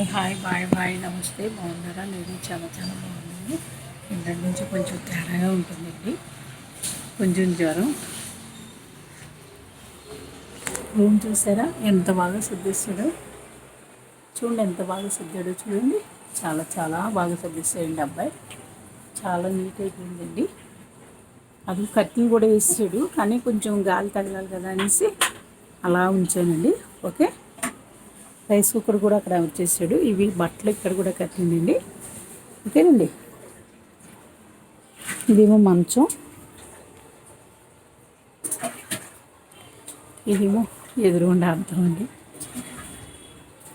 Hi hi bye bye నమస్తే. బాగున్నారా? నేను చాలా చాలా బాగున్నాను. ఇంటి నుంచి కొంచెం తేడాగా ఉంటుందండి, కొంచెం జ్వరం. రూమ్ చూసారా ఎంత బాగా సర్దిస్తాడో? చూడండి ఎంత బాగా సర్దాడో చూడండి. చాలా చాలా బాగా సర్దిస్తాడండి అబ్బాయి. చాలా నీట్ అయిపోయిందండి. అది కత్తిని కూడా వేసాడు, కానీ కొంచెం గాలి తగలాలి కదా అనేసి అలా ఉంచానండి. ఓకే, రైస్ కుక్కర్ కూడా అక్కడ వచ్చేసాడు. ఇవి బట్టలు ఇక్కడ కూడా కట్టిందండి. ఓకేనండి, ఇదేమో మంచం, ఇదేమో ఎదురుగుండా అర్థం అండి,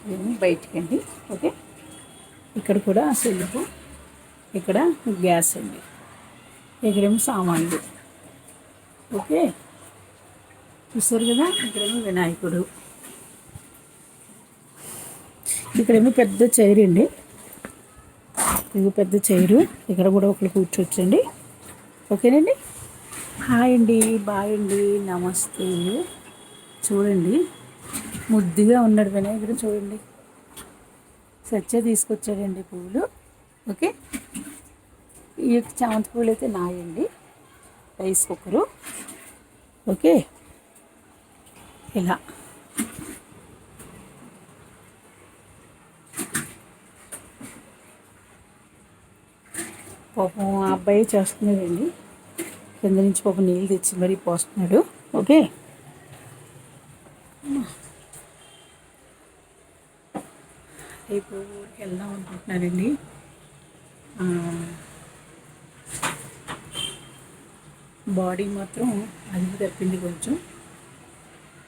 ఇదేమో బయటికండి. ఓకే, ఇక్కడ కూడా సెల్ఫ్, ఇక్కడ గ్యాస్ అండి, ఇక్కడేమో సామాన్లు. ఓకే, చూసారు కదా, ఇక్కడేమో వినాయకుడు, ఇక్కడేమో పెద్ద చైర్ అండి, ఇది పెద్ద చైరు, ఇక్కడ కూడా ఒకరు కూర్చోవచ్చండి. ఓకేనండి, హాయ్ అండి, బాయ్ అండి, నమస్తే. చూడండి ముద్దుగా ఉన్నాడు వినాయకుడు, చూడండి సత్య తీసుకొచ్చాడండి పువ్వులు. ఓకే, ఈ చామంతి పువ్వులు అయితే నాయండి, రైస్ కుక్కరు. ఓకే, ఇలా పాపం ఆ అబ్బాయి చేస్తున్నాడండి, కింద నుంచి పాపం నీళ్ళు తెచ్చి మరీ పోస్తున్నాడు. ఓకే, రేపు ఊరికి వెళ్దాం అనుకుంటున్నానండి. బాడీ మాత్రం అది తప్పింది కొంచెం.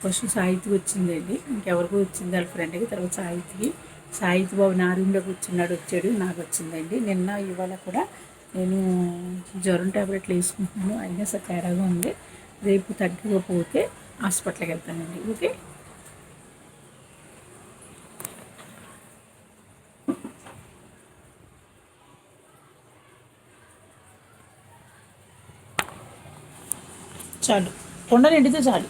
ఫస్ట్ సాహిత్యకి వచ్చిందండి, ఇంకెవరికి వచ్చింది వాళ్ళ ఫ్రెండ్కి, తర్వాత సాహితీ బాబు నా రూమ్లో కూర్చున్నాడు, వచ్చాడు, నాకు వచ్చిందండి. నిన్న ఇవాళ కూడా నేను జ్వరం ట్యాబ్లెట్లు వేసుకుంటున్నాను, అయినా సరే తేడాగా ఉంది. రేపు తగ్గకపోతే హాస్పిటల్కి వెళ్తానండి. ఓకే, చాలు, కొండ నిండితే చాలు.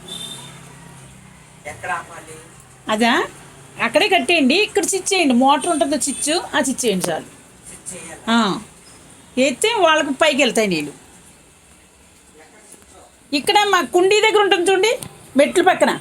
అదా అక్కడే కట్టేయండి, ఇక్కడ చిచ్చేయండి, మోటార్ ఉంటుందో చిచ్చు, ఆ చిచ్చేయండి చాలు. ఎత్తే వాళ్ళకి పైకి వెళ్తాయి నీళ్ళు. ఇక్కడ మా కుండీ దగ్గర ఉంటుంది చూడండి, మెట్లు పక్కన.